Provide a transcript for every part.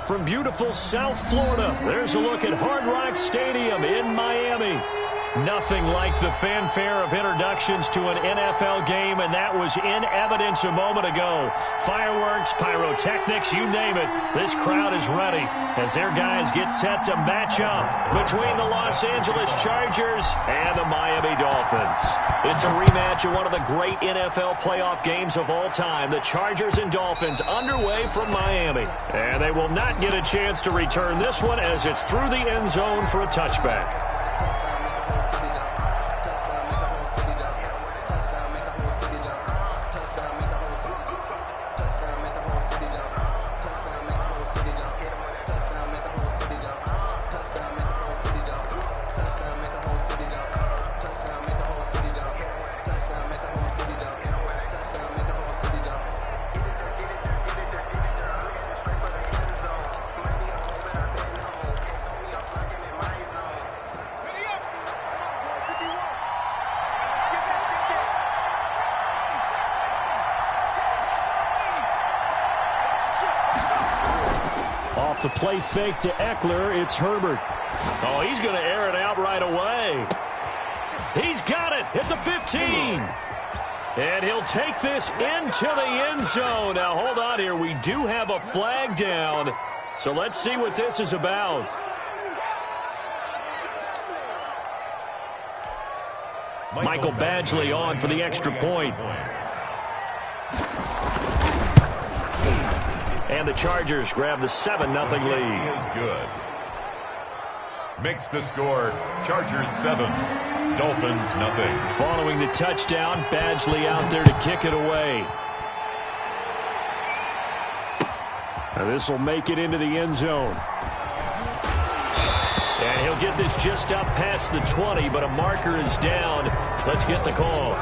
from beautiful South Florida. There's a look at Hard Rock Stadium in Miami. Nothing like the fanfare of introductions to an NFL game, and that was in evidence a moment ago. Fireworks, pyrotechnics, you name it. This crowd is ready as their guys get set to match up between the Los Angeles Chargers and the Miami Dolphins. It's a rematch of one of the great NFL playoff games of all time. The Chargers and Dolphins underway from Miami. And they will not get a chance to return this one as it's through the end zone for a touchback. Off the play fake to Eckler, it's Herbert. Oh, he's going to air it out right away. He's got it at the 15. And he'll take this into the end zone. Now, hold on here. We do have a flag down. So let's see what this is about. Michael Badgley on for the extra point. And the Chargers grab the 7-0 lead. Is good. Makes the score Chargers 7, Dolphins nothing. Following the touchdown, Badgley out there to kick it away. And this will make it into the end zone. And he'll get this just up past the 20, but a marker is down. Let's get the call.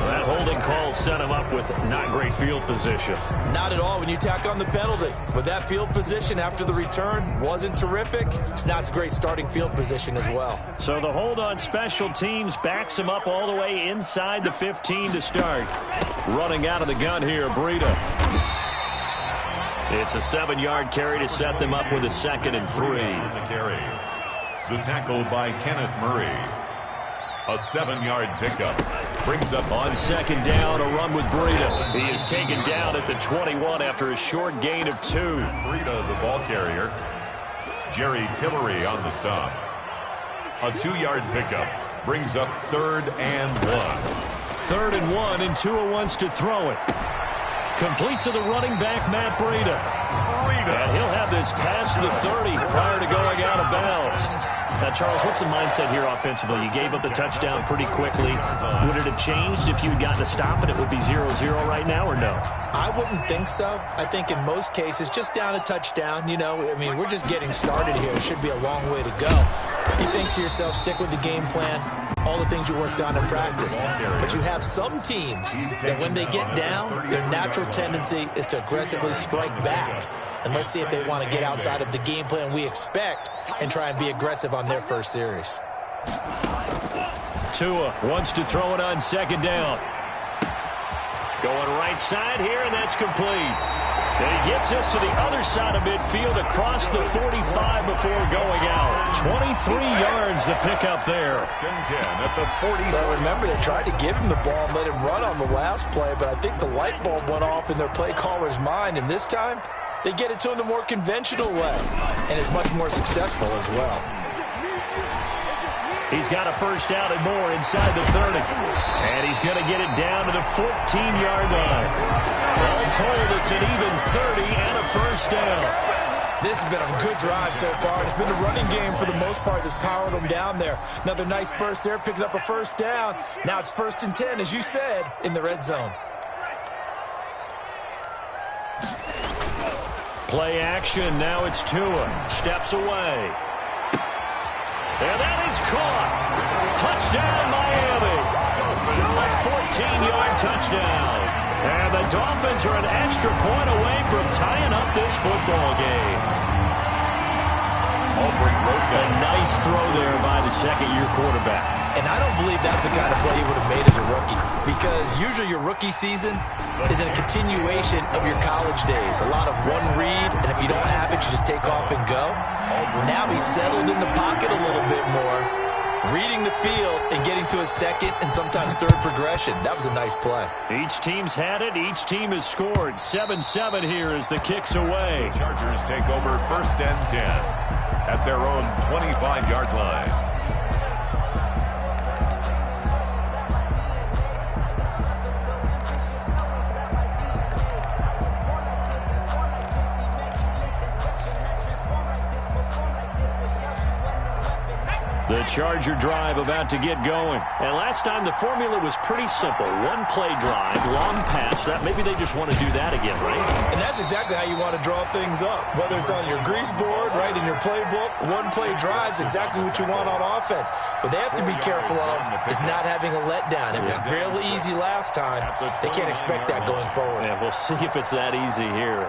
That holding call set him up with not great field position. Not at all when you tack on the penalty. With that field position after the return wasn't terrific. It's not a great starting field position as well. So the hold on special teams backs him up all the way inside the 15 to start. Running out of the gun here, Breida. It's a 7-yard carry to set them up with a 2nd and 3. The carry. The tackle by Kenneth Murray. A 7-yard pickup. Brings up on 2nd down, a run with Breida. He is taken down at the 21 after a short gain of 2. Breida, the ball carrier. Jerry Tillery on the stop. A 2-yard pickup. Brings up 3rd and 1. 3rd and 1, and Tua wants to throw it. Complete to the running back, Matt Breida. And he'll have this past the 30 prior to going out of bounds. Now, Charles, what's the mindset here offensively? You gave up the touchdown pretty quickly. Would it have changed if you had gotten a stop and it would be 0-0 right now, or no? I wouldn't think so. I think in most cases, just down a touchdown, you know, I mean, we're just getting started here. It should be a long way to go. You think to yourself, stick with the game plan, all the things you worked on in practice. But you have some teams that when they get down, their natural tendency is to aggressively strike back. And let's see if they want to get outside of the game plan we expect and try and be aggressive on their first series. Tua wants to throw it on 2nd down. Going right side here, and that's complete. And he gets us to the other side of midfield across the 45 before going out. 23 yards the pickup there. At the 40. Well, remember, they tried to give him the ball and let him run on the last play, but I think the light bulb went off in their play caller's mind, and this time they get it to him the more conventional way, and it's much more successful as well. He's got a first down and more inside the 30. And he's going to get it down to the 14-yard line. All told, it's an even 30 and a first down. This has been a good drive so far. It's been the running game for the most part that's powered them down there. Another nice burst there, picking up a first down. Now it's 1st and 10, as you said, in the red zone. Play action. Now it's Tua. Steps away. And that is caught. Touchdown, Miami. A 14-yard touchdown. And the Dolphins are an extra point away from tying up this football game. A nice throw there by the 2nd-year quarterback. And I don't believe that's the kind of play he would have made as a rookie, because usually your rookie season is a continuation of your college days. A lot of one read, and if you don't have it, you just take off and go. Now he's settled in the pocket a little bit more, reading the field and getting to a second and sometimes third progression. That was a nice play. Each team's had it. Each team has scored. 7-7 here as the kick's away. The Chargers take over 1st and 10 at their own 25-yard line. The Charger drive about to get going. And last time the formula was pretty simple. One play drive, long pass. That maybe they just want to do that again, right? And that's exactly how you want to draw things up. Whether it's on your grease board, right, in your playbook, one play drive is exactly what you want on offense. What they have to be careful of is not having a letdown. It was fairly easy last time. They can't expect that going forward. Yeah, we'll see if it's that easy here.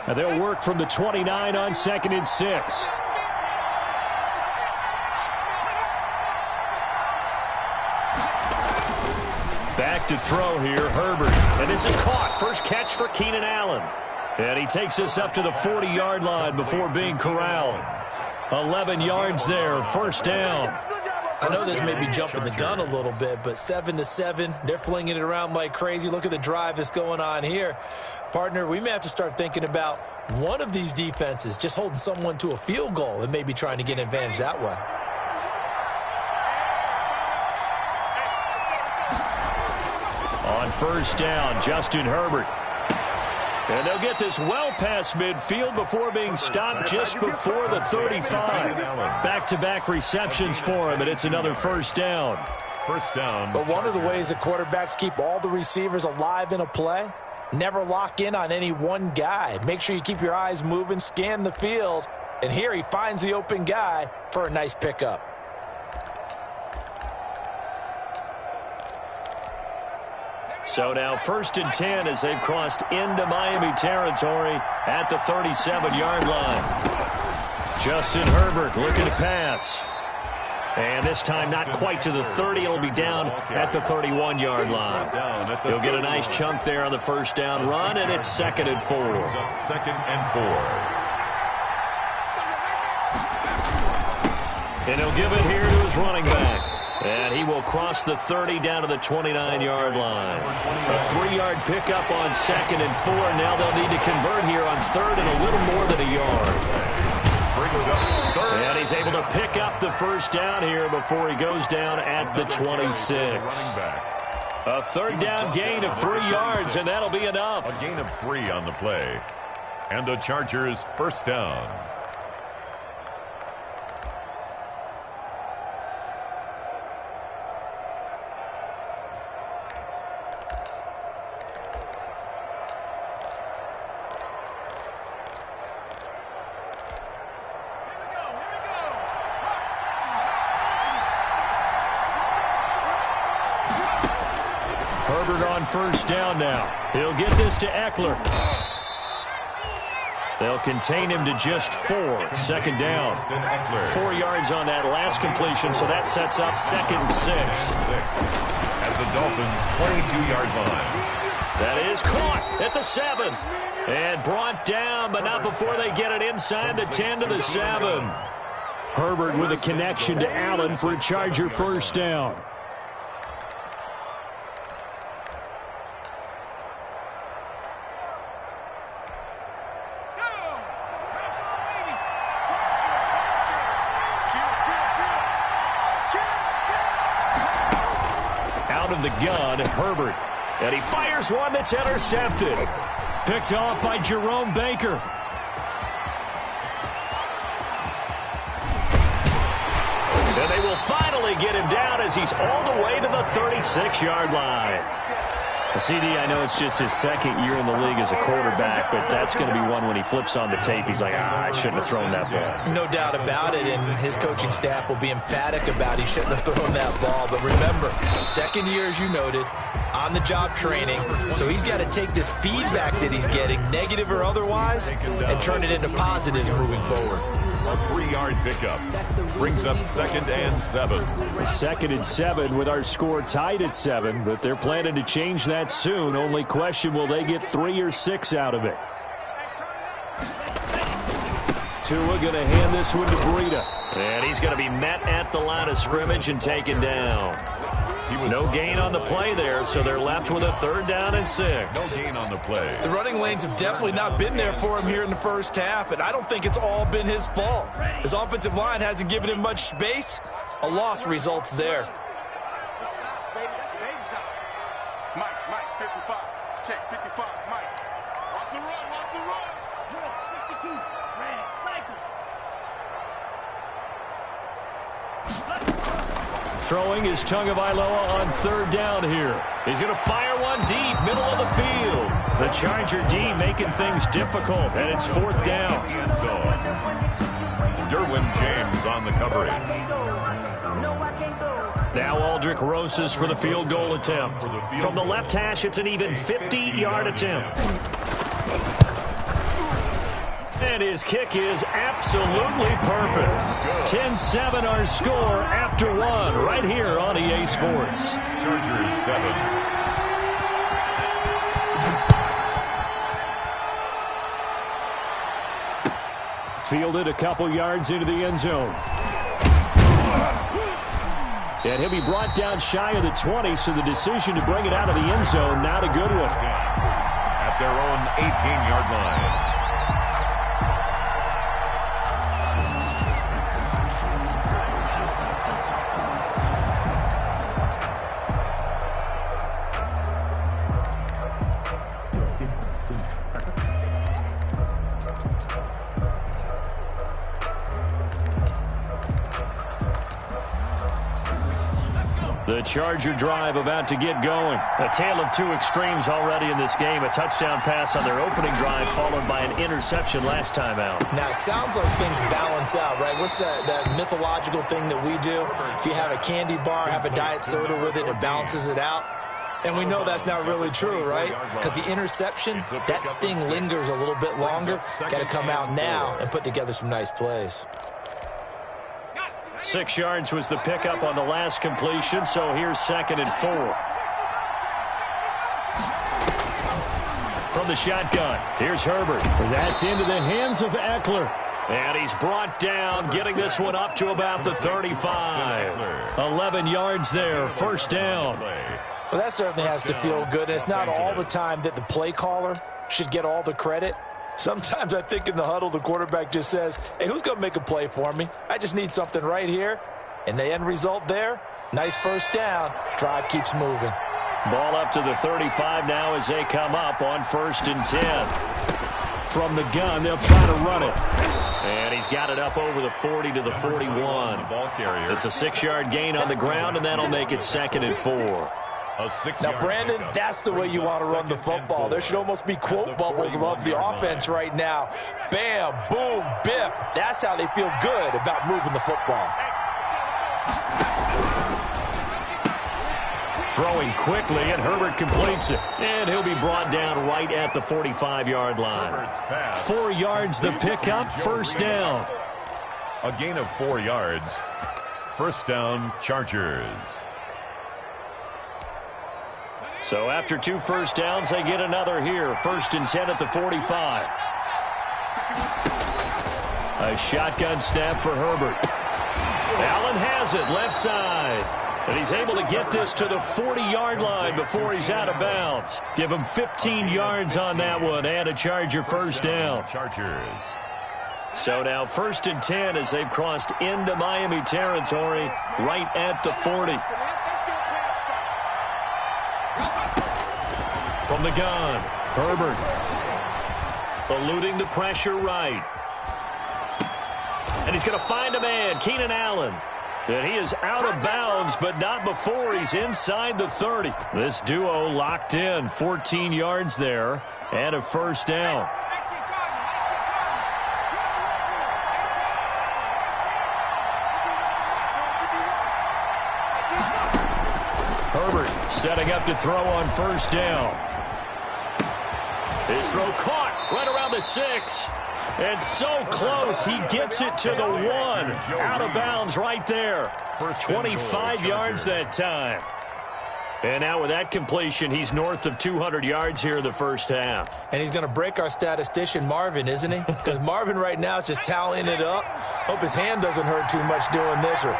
Now they'll work from the 29 on 2nd and 6. Back to throw here, Herbert. And this is caught. First catch for Keenan Allen. And he takes us up to the 40-yard line before being corralled. 11 yards there, 1st down. I know this may be jumping the gun a little bit, but 7-7, they're flinging it around like crazy. Look at the drive that's going on here. Partner, we may have to start thinking about one of these defenses just holding someone to a field goal and maybe trying to get an advantage that way. On 1st down, Justin Herbert. And they'll get this well past midfield before being stopped just before the 35. Back-to-back receptions for him, and it's another 1st down. 1st down. But one of the ways that quarterbacks keep all the receivers alive in a play, never lock in on any one guy. Make sure you keep your eyes moving, scan the field, and here he finds the open guy for a nice pickup. So now 1st and 10 as they've crossed into Miami territory at the 37-yard line. Justin Herbert looking to pass. And this time not quite to the 30. It'll be down at the 31-yard line. He'll get a nice chunk there on the 1st down run, and it's 2nd and 4. 2nd and 4. And he'll give it here to his running back. And he will cross the 30 down to the 29-yard line. A 3-yard pickup on 2nd and 4. Now they'll need to convert here on 3rd and a little more than a yard. And he's able to pick up the 1st down here before he goes down at the 26. A 3rd down gain of 3 yards, and that'll be enough. A gain of 3 on the play. And the Chargers 1st down. Herbert on 1st down now. He'll get this to Eckler. They'll contain him to just 4. 2nd down. 4 yards on that last completion, so that sets up 2nd and 6. At the Dolphins' 22-yard line. That is caught at the 7. And brought down, but not before they get it inside the 10 to the 7. Herbert with a connection to Allen for a Charger 1st down. Out of the gun, Herbert. And he fires one that's intercepted. Picked off by Jerome Baker. And they will finally get him down as he's all the way to the 36-yard line. CD, I know it's just his 2nd year in the league as a quarterback, but that's going to be one when he flips on the tape. He's like, I shouldn't have thrown that ball. No doubt about it, and his coaching staff will be emphatic about he shouldn't have thrown that ball. But remember, 2nd year, as you noted, on-the-job training. So he's got to take this feedback that he's getting, negative or otherwise, and turn it into positives moving forward. A 3-yard pickup brings up 2nd and 7. 2nd and 7 with our score tied at 7, but they're planning to change that soon. Only question, will they get 3 or 6 out of it? Tua going to hand this one to Breida. And he's going to be met at the line of scrimmage and taken down. No gain on the play there, so they're left with a 3rd down and 6. No gain on the play. The running lanes have definitely not been there for him here in the first half, and I don't think it's all been his fault. His offensive line hasn't given him much space. A loss results there. Mike, 55. Check, 55, Mike. Watch the run, watch the run. 52, ran, cycle. Throwing is Tagovailoa on 3rd down here. He's going to fire one deep, middle of the field. The Charger D making things difficult, and it's 4th down. Derwin James on the coverage. Now Aldrick Rosas for the field goal attempt. From the left hash, it's an even 50-yard attempt. And his kick is absolutely perfect. 10-7 our score after 1 right here on EA Sports. Chargers 7. Fielded a couple yards into the end zone. And he'll be brought down shy of the 20, so the decision to bring it out of the end zone, not a good one. At their own 18-yard line. The Charger drive about to get going. A tale of 2 extremes already in this game. A touchdown pass on their opening drive followed by an interception last time out. Now, it sounds like things balance out, right? What's that mythological thing that we do? If you have a candy bar, have a diet soda with it, it balances it out. And we know that's not really true, right? Because the interception, that sting lingers a little bit longer. Got to come out now and put together some nice plays. 6 yards was the pickup on the last completion, so here's 2nd and 4. From the shotgun, here's Herbert. That's into the hands of Eckler. And he's brought down, getting this one up to about the 35. 11 yards there, 1st down. Well, that certainly has to feel good. And it's not all the time that the play caller should get all the credit. Sometimes I think in the huddle, the quarterback just says, hey, who's going to make a play for me? I just need something right here. And the end result there, nice 1st down. Drive keeps moving. Ball up to the 35 now as they come up on 1st and 10. From the gun, they'll try to run it. And he's got it up over the 40 to the 41. Ball carrier. It's a 6-yard gain on the ground, and that'll make it 2nd and 4. Now, Brandon, that's the way you want to run the football. There should almost be quote bubbles above the offense right now. Bam, boom, biff. That's how they feel good about moving the football. Throwing quickly, and Herbert completes it. And he'll be brought down right at the 45-yard line. 4 yards the pickup, 1st down. A gain of 4 yards. 1st down, Chargers. So after 2 1st downs, they get another here. 1st and 10 at the 45. A shotgun snap for Herbert. Allen has it, left side. And he's able to get this to the 40-yard line before he's out of bounds. Give him 15 yards on that one and a Charger 1st down. Chargers. So now 1st and 10 as they've crossed into Miami territory right at the 40. From the gun, Herbert. Eluding the pressure right. And he's going to find a man, Keenan Allen. And he is out of bounds, but not before he's inside the 30. This duo locked in, 14 yards there, and a 1st down. Herbert setting up to throw on first down. His throw caught right around the 6. And so close, he gets it to the 1. Out of bounds right there. 25 yards that time. And now with that completion, he's north of 200 yards here in the first half. And he's going to break our statistician, Marvin, isn't he? Because Marvin right now is just tallying it up. Hope his hand doesn't hurt too much doing this, or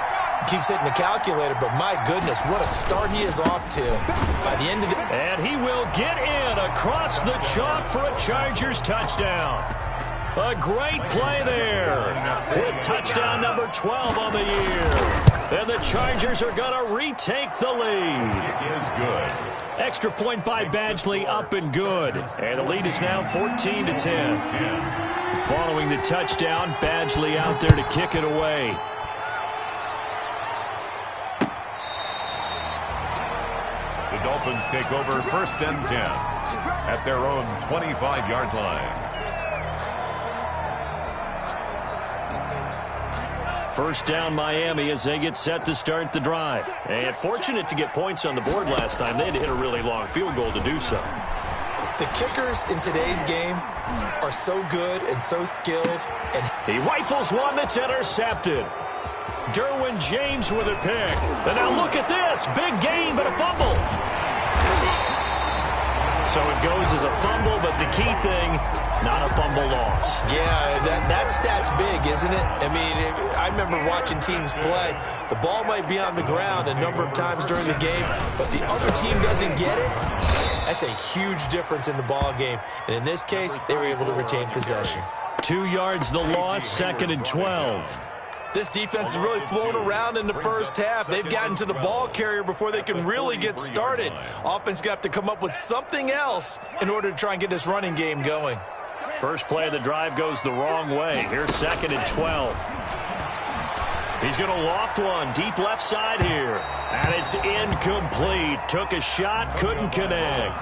keeps hitting the calculator. But my goodness, what a start he is off to. By the end of the... And he will get in across the chalk for a Chargers touchdown. A great play there. With touchdown number 12 on the year. And the Chargers are going to retake the lead. It is good. Extra point by Badgley, up and good. And the lead is now 14-10. Following the touchdown, Badgley out there to kick it away. The Dolphins take over 1st and 10 at their own 25-yard line. First down Miami as they get set to start the drive. And fortunate to get points on the board last time. They had to hit a really long field goal to do so. The kickers in today's game are so good and so skilled. And he rifles one that's intercepted. Derwin James with a pick. And now look at this. Big gain, but a fumble. So it goes as a fumble, but the key thing, not a fumble loss. Yeah, that stat's big, isn't it? I mean, I remember watching teams play. The ball might be on the ground a number of times during the game, but the other team doesn't get it. That's a huge difference in the ball game. And in this case, they were able to retain possession. 2 yards the loss, 2nd and 12. This defense is really flown around in the first half. They've gotten to the ball carrier before they can really get started. Offense going to have to come up with something else in order to try and get this running game going. First play of the drive goes the wrong way. Here's 2nd and 12. He's going to loft one deep left side here. And it's incomplete. Took a shot, couldn't connect.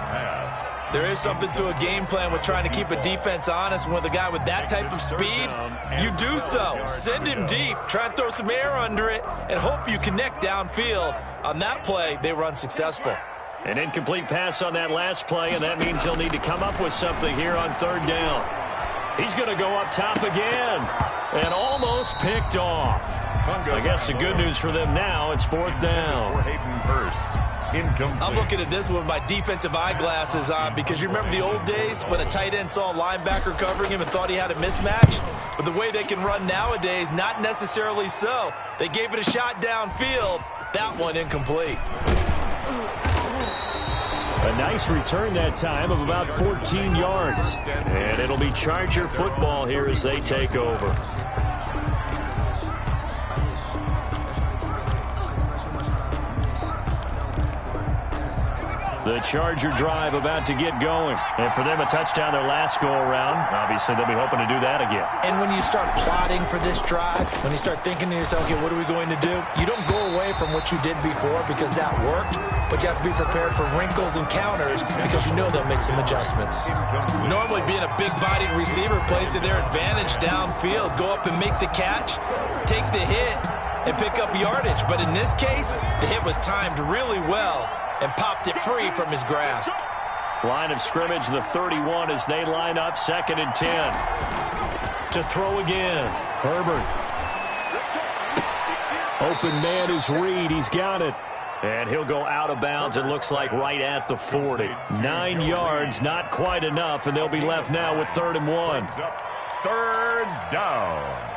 There is something to a game plan with trying to keep a defense honest. And with a guy with that type of speed, you do so. Send him deep, try and throw some air under it, and hope you connect downfield. On that play, they were unsuccessful. An incomplete pass on that last play, and that means he'll need to come up with something here on 3rd down. He's going to go up top again, and almost picked off. I guess the good news for them now, it's 4th down. I'm looking at this with my defensive eyeglasses on, because you remember the old days when a tight end saw a linebacker covering him and thought he had a mismatch? But the way they can run nowadays, not necessarily so. They gave it a shot downfield. That one incomplete. A nice return that time of about 14 yards. And it'll be Charger football here as they take over. The Charger drive about to get going. And for them, a touchdown their last go-around. Obviously, they'll be hoping to do that again. And when you start plotting for this drive, when you start thinking to yourself, okay, what are we going to do? You don't go away from what you did before because that worked, but you have to be prepared for wrinkles and counters because you know they'll make some adjustments. Normally, being a big-bodied receiver plays to their advantage downfield. Go up and make the catch, take the hit, and pick up yardage. But in this case, the hit was timed really well and popped it free from his grasp. Line of scrimmage, the 31 as they line up, 2nd and 10. To throw again, Herbert. Open man is Reed, he's got it. And he'll go out of bounds, it looks like right at the 40. 9 yards, not quite enough, and they'll be left now with 3rd and 1. 3rd down.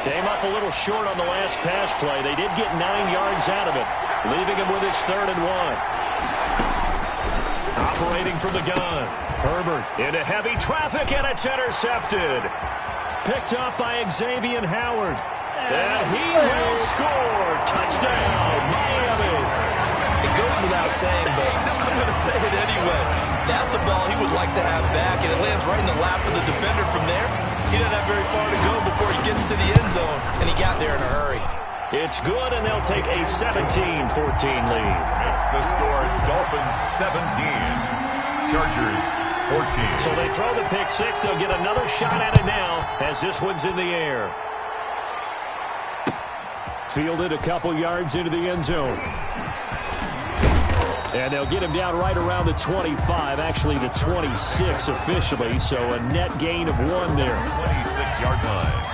Came up a little short on the last pass play. They did get 9 yards out of it, leaving him with his 3rd and 1. Operating from the gun. Herbert into heavy traffic, and it's intercepted. Picked up by Xavier Howard. And he will score. Touchdown, Miami. It goes without saying, but I'm going to say it anyway. That's a ball he would like to have back, and it lands right in the lap of the defender from there. He doesn't have very far to go before he gets to the end zone, and he got there in a hurry. It's good, and they'll take a 17-14 lead. It's the score, Dolphins 17, Chargers 14. So they throw the pick six. They'll get another shot at it now as this one's in the air. Fielded a couple yards into the end zone. And they'll get him down right around the 25, actually the 26 officially, so a net gain of 1 there. 26-yard line.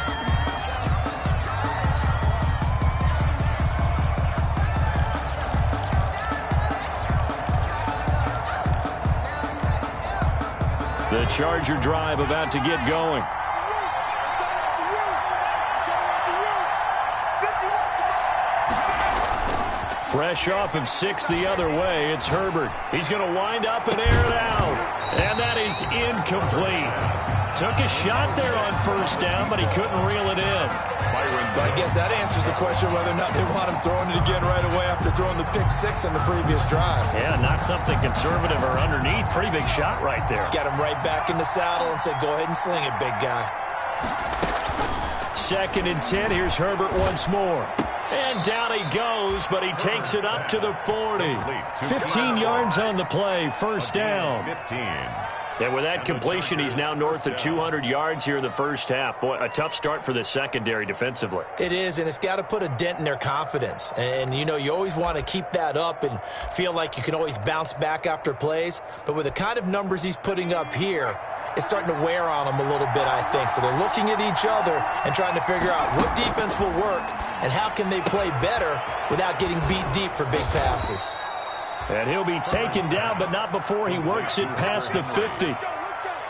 The Charger drive about to get going. Fresh off of 6 the other way, it's Herbert. He's going to wind up and air it out. And that is incomplete. Took a shot there on first down, but he couldn't reel it in. I guess that answers the question whether or not they want him throwing it again right away after throwing the pick six on the previous drive. Yeah, not something conservative or underneath. Pretty big shot right there. Got him right back in the saddle and said, go ahead and sling it, big guy. 2nd and 10. Here's Herbert once more. And down he goes, but he takes it up to the 40. 15 yards on the play, first down. 15. And with that completion, he's now north of 200 yards here in the first half. Boy, a tough start for the secondary defensively. It is, and it's got to put a dent in their confidence. And, you know, you always want to keep that up and feel like you can always bounce back after plays. But with the kind of numbers he's putting up here, it's starting to wear on them a little bit, I think. So they're looking at each other and trying to figure out what defense will work and how can they play better without getting beat deep for big passes. And he'll be taken down, but not before he works it past the 50.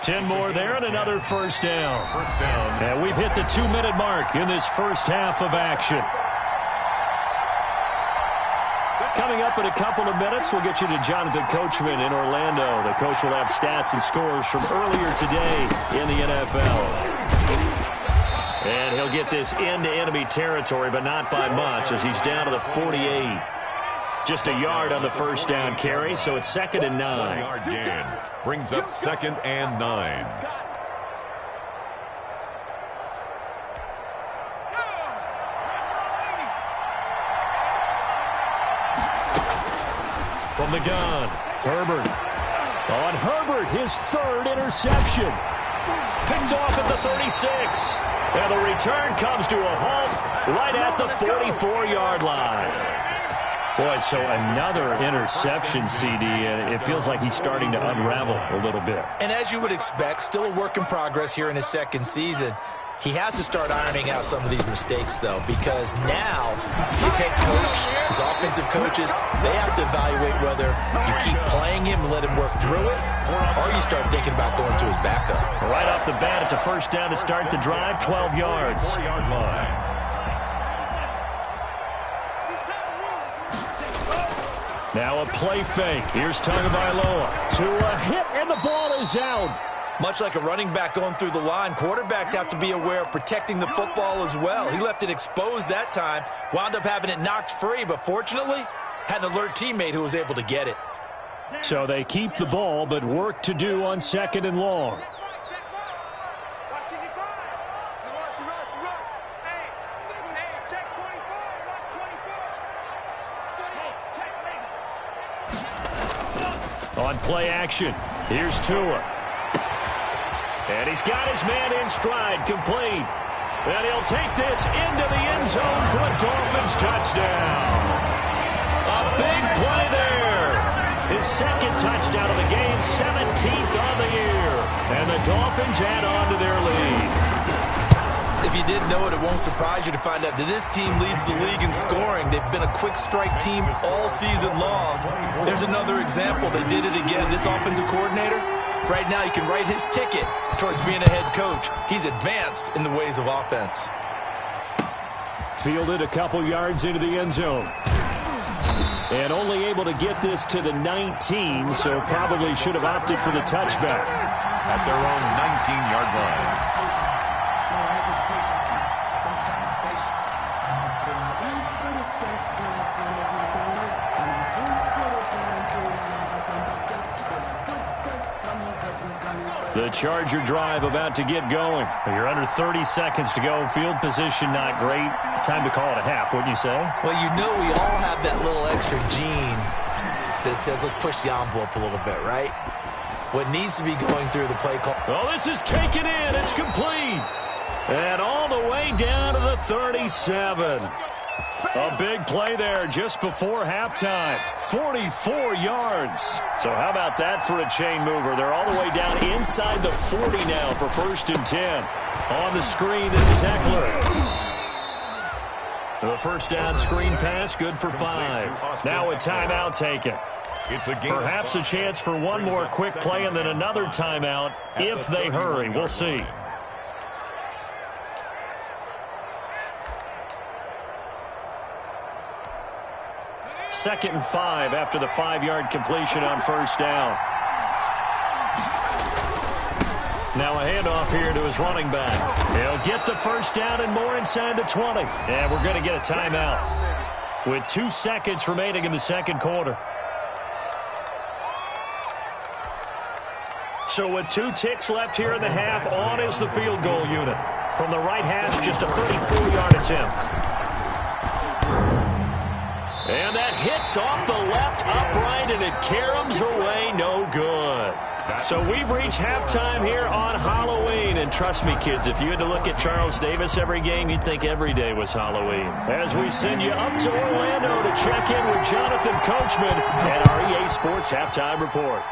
10 more there and another first down. First down. And we've hit the 2-minute mark in this first half of action. Coming up in a couple of minutes, we'll get you to Jonathan Coachman in Orlando. The coach will have stats and scores from earlier today in the NFL. And he'll get this into enemy territory, but not by much as he's down to the 48. Just a yard on the first down carry, so it's 2nd and 9. 1-yard gain. Brings up 2nd and 9. From the gun, Herbert. On Herbert, his 3rd interception. Picked off at the 36. And the return comes to a halt right at the 44-yard line. Boy, so another interception, CD, and it feels like he's starting to unravel a little bit. And as you would expect, still a work in progress here in his 2nd season. He has to start ironing out some of these mistakes, though, because now his head coach, his offensive coaches, they have to evaluate whether you keep playing him and let him work through it, or you start thinking about going to his backup. Right off the bat, it's a first down to start the drive, 12 yards. 4-yard line. Now a play fake. Here's Tagovailoa to a hit, and the ball is out. Much like a running back going through the line, quarterbacks have to be aware of protecting the football as well. He left it exposed that time, wound up having it knocked free, but fortunately, had an alert teammate who was able to get it. So they keep the ball, but work to do on 2nd and long. On play action, here's Tua. And he's got his man in stride, complete. And he'll take this into the end zone for a Dolphins touchdown. A big play there. His 2nd touchdown of the game, 17th on the year. And the Dolphins add on to their lead. If you didn't know it, it won't surprise you to find out that this team leads the league in scoring. They've been a quick strike team all season long. There's another example. They did it again. This offensive coordinator, right now you can write his ticket towards being a head coach. He's advanced in the ways of offense. Fielded a couple yards into the end zone. And only able to get this to the 19, so probably should have opted for the touchback. At their own 19-yard line. The Charger drive about to get going. You're under 30 seconds to go. Field position not great. Time to call it a half, wouldn't you say? Well, you know we all have that little extra gene that says let's push the envelope a little bit, right? what needs to be going through the play call. Oh, this is taken in. It's complete. And all the way down to the 37. A big play there just before halftime. 44 yards. So how about that for a chain mover? They're all the way down inside the 40 now for 1st and 10. On the screen, this is Eckler. The first down screen pass, good for 5. Now a timeout taken. Perhaps a chance for one more quick play and then another timeout if they hurry. We'll see. Second and 5 after the 5-yard completion on first down. Now a handoff here to his running back. He'll get the first down and more inside the 20. And we're going to get a timeout with 2 seconds remaining in the second quarter. So with 2 ticks left here in the half, on is the field goal unit. From the right hash, just a 34-yard attempt. And that hits off the left upright, and it caroms away, no good. So we've reached halftime here on Halloween. And trust me, kids, if you had to look at Charles Davis every game, you'd think every day was Halloween. As we send you up to Orlando to check in with Jonathan Coachman and our EA Sports Halftime Report.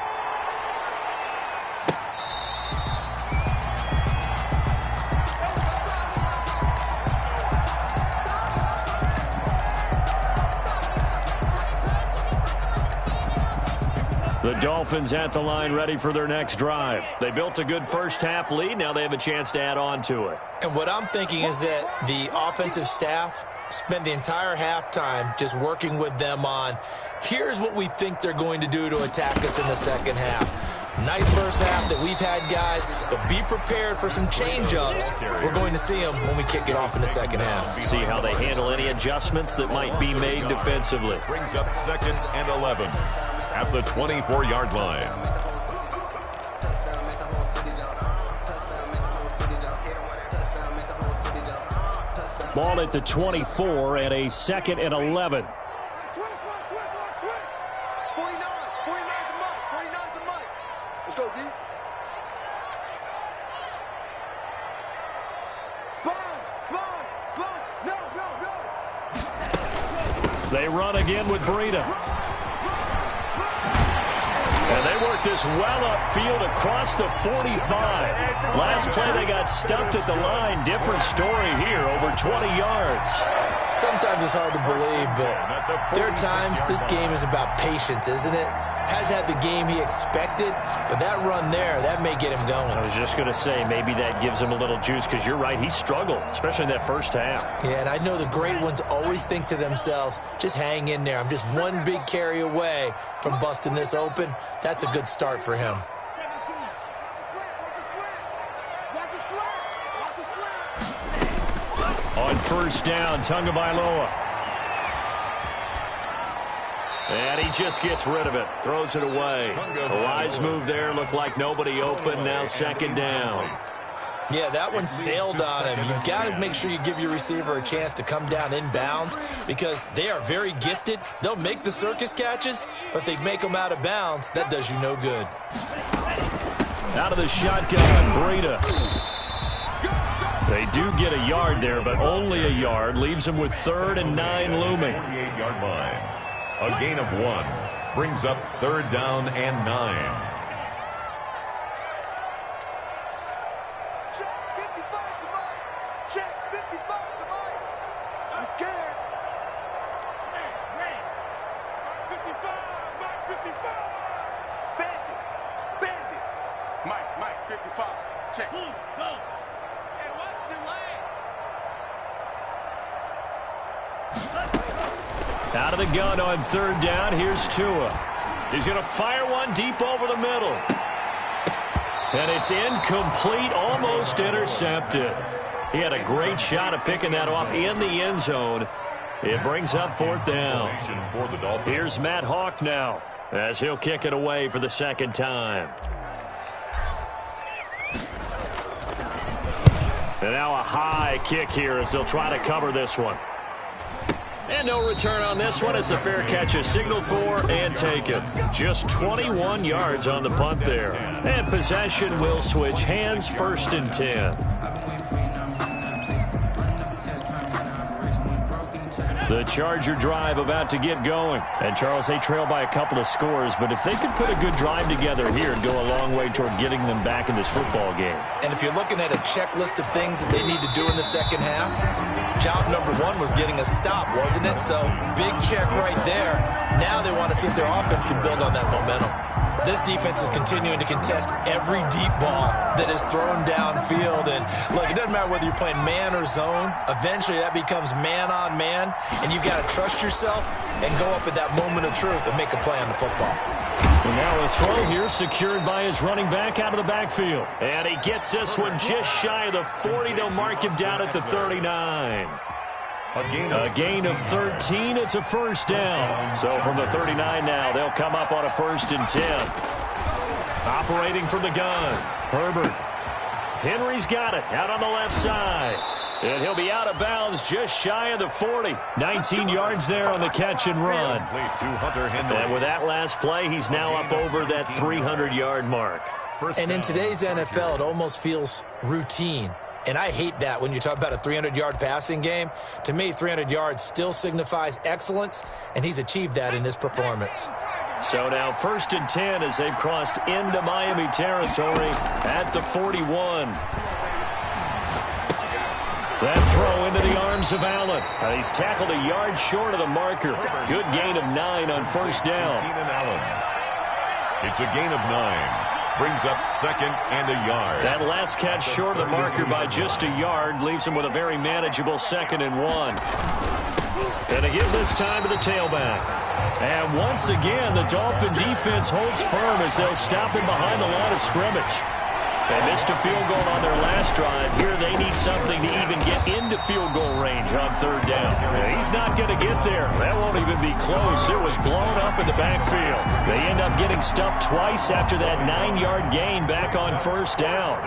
The Dolphins at the line ready for their next drive. They built a good first-half lead. Now they have a chance to add on to it. And what I'm thinking is that the offensive staff spent the entire halftime just working with them on, here's what we think they're going to do to attack us in the second half. Nice first half that we've had, guys, but be prepared for some change-ups. We're going to see them when we kick it off in the second half. See how they handle any adjustments that might be made defensively. Brings up 2nd and 11. At the 24-yard line. Ball at the 24 and a 2nd and 11. 49 to Mike. Let's go, D. Sponge. No. They run again with Breida. And they work this well upfield across the 45. Last play, they got stuffed at the line. Different story here, over 20 yards. Sometimes it's hard to believe, but there are times this game is about patience, isn't it? Has had the game he expected, but that run there, that may get him going. I was just going to say, maybe that gives him a little juice, because you're right, he struggled, especially in that first half. Yeah, and I know the great ones always think to themselves, just hang in there. I'm just one big carry away from busting this open. That's a good start for him. On first down, Tagovailoa. And he just gets rid of it. Throws it away. A wise move there. Looked like nobody open. Now 2nd down. Yeah, that one sailed on him. You've got to make sure you give your receiver a chance to come down inbounds because they are very gifted. They'll make the circus catches, but they make them out of bounds. That does you no good. Out of the shotgun, Breida. They do get a yard there, but only a yard. Leaves them with 3rd and 9 looming. 48-yard line. A gain of 1 brings up 3rd down and 9. Check 55 to Mike. Check 55 to Mike. I'm scared. Mike 55. Bandit. Mike 55. Check. Go. Hey, watch the lane. Out of the gun on 3rd down. Here's Tua. He's going to fire one deep over the middle. And it's incomplete, almost intercepted. He had a great shot at picking that off in the end zone. It brings up 4th down. Here's Matt Hawk now as he'll kick it away for the 2nd time. And now a high kick here as they'll try to cover this one. And no return on this one as the fair catch is signaled for and taken. Just 21 yards on the punt there. And possession will switch hands, 1st and 10. The Charger drive about to get going. And, Charles, they trail by a couple of scores, but if they could put a good drive together here, it'd go a long way toward getting them back in this football game. And if you're looking at a checklist of things that they need to do in the second half, job number 1 was getting a stop, wasn't it? So, big check right there. Now they want to see if their offense can build on that momentum. This defense is continuing to contest every deep ball that is thrown downfield. And, look, it doesn't matter whether you're playing man or zone. Eventually, that becomes man on man. And you've got to trust yourself and go up at that moment of truth and make a play on the football. And now a throw here secured by his running back out of the backfield. And he gets this one just shy of the 40. They'll mark him down at the 39. A gain of 13. It's a 1st down. So from the 39 now, they'll come up on a 1st and 10. Operating from the gun, Herbert. Henry's got it out on the left side. And he'll be out of bounds just shy of the 40. 19 yards there on the catch and run. And with that last play, he's now up over that 300-yard mark. And in today's NFL, it almost feels routine. And I hate that when you talk about a 300-yard passing game. To me, 300 yards still signifies excellence, and he's achieved that in this performance. So now 1st and 10 as they've crossed into Miami territory at the 41. That throw into the arms of Allen. He's tackled a yard short of the marker. Good gain of 9 on 1st down. It's a gain of 9. Brings up 2nd and a yard. That last catch short of the marker by just a yard leaves him with a very manageable 2nd and 1. And again this time to the tailback. And once again, the Dolphin defense holds firm as they'll stop him behind the line of scrimmage. They missed a field goal on their last drive. Here they need something to even get into field goal range on 3rd down. And he's not going to get there. That won't even be close. It was blown up in the backfield. They end up getting stuffed twice after that 9-yard gain back on 1st down.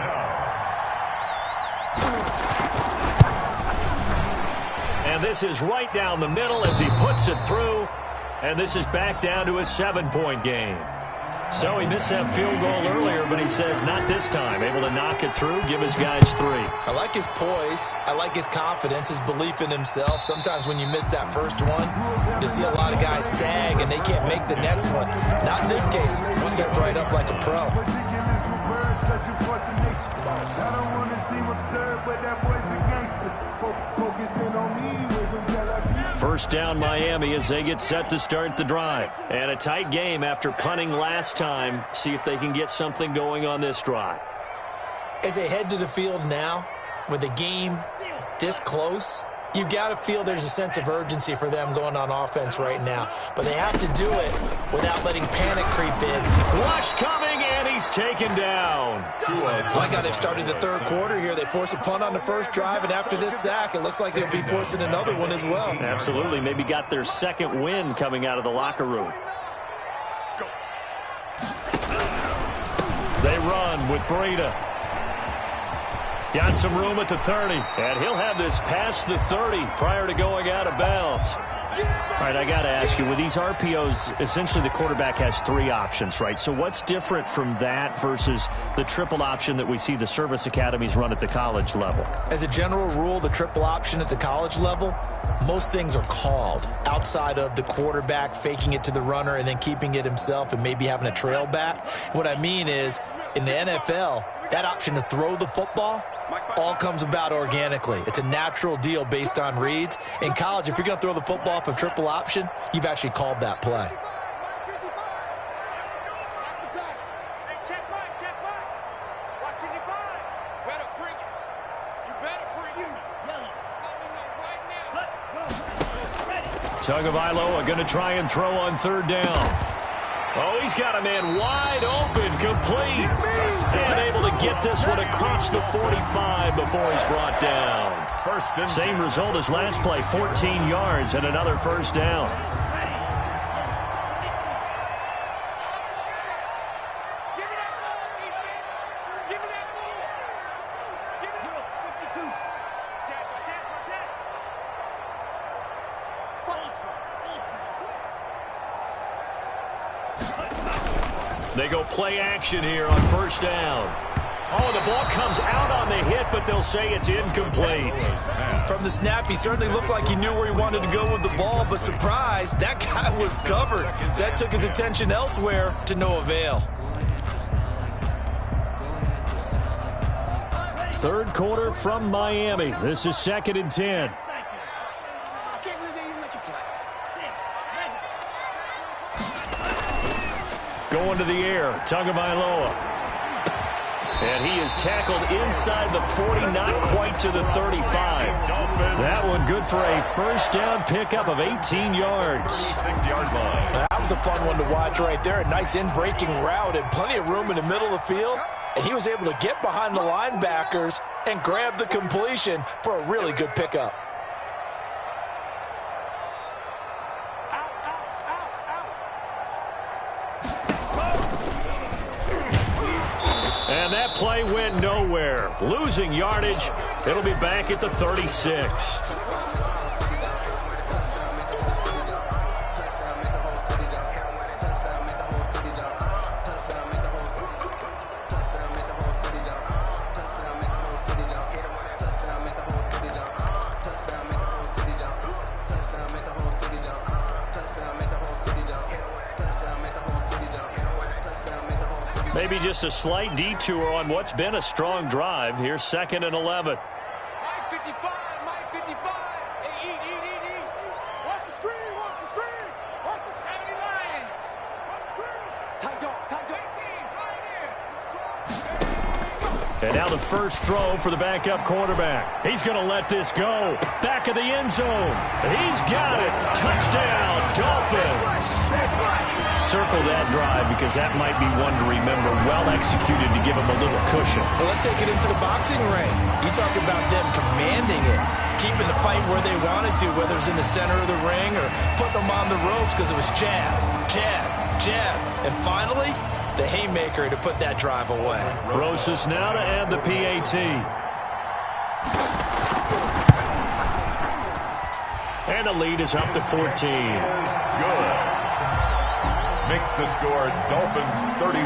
And this is right down the middle as he puts it through. And this is back down to a 7-point game. So he missed that field goal earlier, but he says not this time. Able to knock it through, give his guys 3. I like his poise. I like his confidence, his belief in himself. Sometimes when you miss that first one, you see a lot of guys sag and they can't make the next one. Not in this case. Stepped right up like a pro. First down Miami as they get set to start the drive. And a tight game after punting last time. See if they can get something going on this drive. As they head to the field now, with the game this close, you've got to feel there's a sense of urgency for them going on offense right now. But they have to do it without letting panic creep in. Rush coming, and he's taken down. Like how they've started the 3rd quarter here. They force a punt on the first drive, and after this sack, it looks like they'll be forcing another one as well. Absolutely. Maybe got their 2nd win coming out of the locker room. They run with Breida. Got some room at the 30, and he'll have this past the 30 prior to going out of bounds. All right, I got to ask you, with these RPOs, essentially the quarterback has 3 options, right? So what's different from that versus the triple option that we see the service academies run at the college level? As a general rule, the triple option at the college level, most things are called outside of the quarterback faking it to the runner and then keeping it himself and maybe having a trail back. What I mean is, in the NFL, that option to throw the football all comes about organically. It's a natural deal based on reads. In college, if you're going to throw the football off a triple option, you've actually called that play. Tagovailoa going to try and throw on 3rd down. Oh, he's got a man wide open, complete, and able to get this one across the 45 before he's brought down. Same result as last play, 14 yards and another 1st down. They go play action here on first down. Oh, the ball comes out on the hit, but they'll say it's incomplete. From the snap, he certainly looked like he knew where he wanted to go with the ball, but surprise, that guy was covered. So that took his attention elsewhere to no avail. Third quarter from Miami. This is 2nd and 10. Going to the air, Tagovailoa. And he is tackled inside the 40, not quite to the 35. That one good for a first down pickup of 18 yards. 6-yard line. That was a fun one to watch right there. A nice in-breaking route and plenty of room in the middle of the field. And he was able to get behind the linebackers and grab the completion for a really good pickup. And that play went nowhere. Losing yardage. It'll be back at the 36. Maybe just a slight detour on what's been a strong drive. Here's 2nd and 11. Mike 55, Mike 55. Hey, eat. Watch the screen, watch the screen. Watch the 79. Watch the screen. Tight dog. 18, right here. And now the first throw for the backup quarterback. He's going to let this go. Back of the end zone. He's got it. Touchdown, Dolphins. Circle that drive because that might be one to remember. Well executed to give him a little cushion. Well, let's take it into the boxing ring. You talk about them commanding it, keeping the fight where they wanted to, whether it was in the center of the ring or putting them on the ropes because it was jab, and finally, the haymaker to put that drive away. Rosas now to add the PAT. And the lead is up to 14. Good. Makes the score Dolphins 31,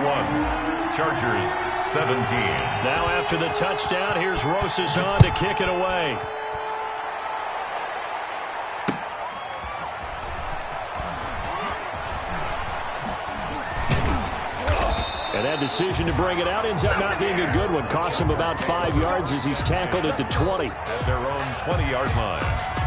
Chargers 17. Now after the touchdown, here's Rosas on to kick it away. And that decision to bring it out ends up not being a good one. Costs him about 5 yards as he's tackled at the 20. At their own 20-yard line.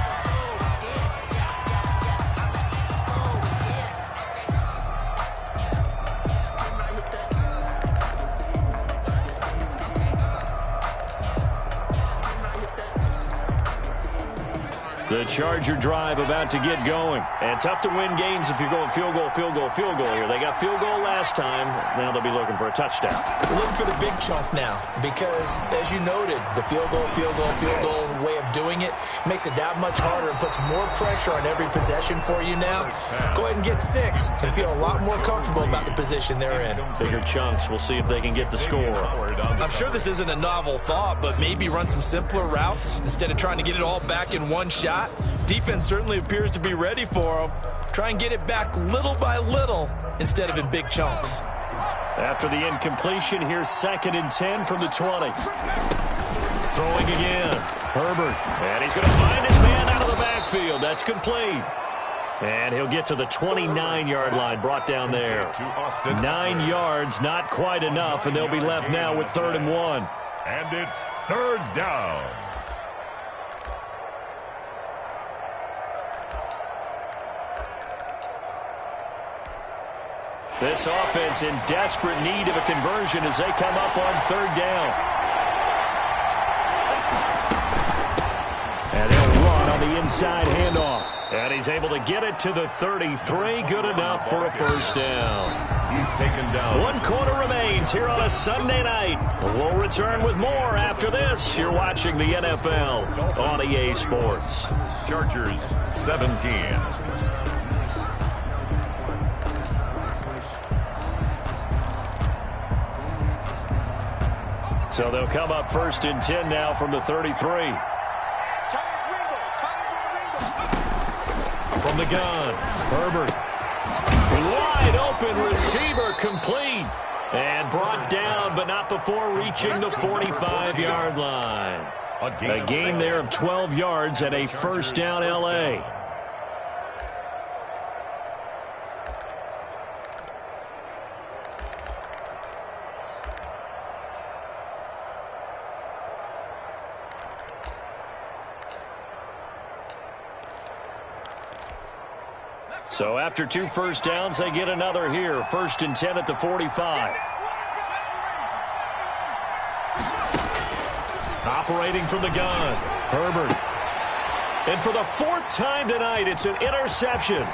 The Charger drive about to get going. And tough to win games if you're going field goal here. They got field goal last time. Now they'll be looking for a touchdown. We're looking for the big chunk now because, as you noted, the field goal way of doing it makes it that much harder and puts more pressure on every possession for you now. Go ahead and get 6 and feel a lot more comfortable about the position they're in. Bigger chunks. We'll see if they can get the score. I'm sure this isn't a novel thought, but maybe run some simpler routes instead of trying to get it all back in one shot. Defense certainly appears to be ready for them. Try and get it back little by little instead of in big chunks. After the incompletion, here's 2nd and 10 from the 20. Throwing again. Herbert. And he's going to find his man out of the backfield. That's complete. And he'll get to the 29-yard line, brought down there. 9 yards, not quite enough, and they'll be left now with 3rd and 1. And it's 3rd down. This offense in desperate need of a conversion as they come up on 3rd down. And they'll run on the inside handoff. And he's able to get it to the 33. Good enough for a first down. He's taken down. 1 quarter remains here on a Sunday night. We'll return with more after this. You're watching the NFL on EA Sports. Chargers 17. So they'll come up 1st and 10 now from the 33. From the gun, Herbert Wide open receiver complete. And brought down, but not before reaching the 45-yard line. A gain there of 12 yards and a first down L.A. So after 2 first downs, they get another here. 1st and 10 at the 45. Operating from the gun, Herbert. And for the 4th time tonight, it's an interception.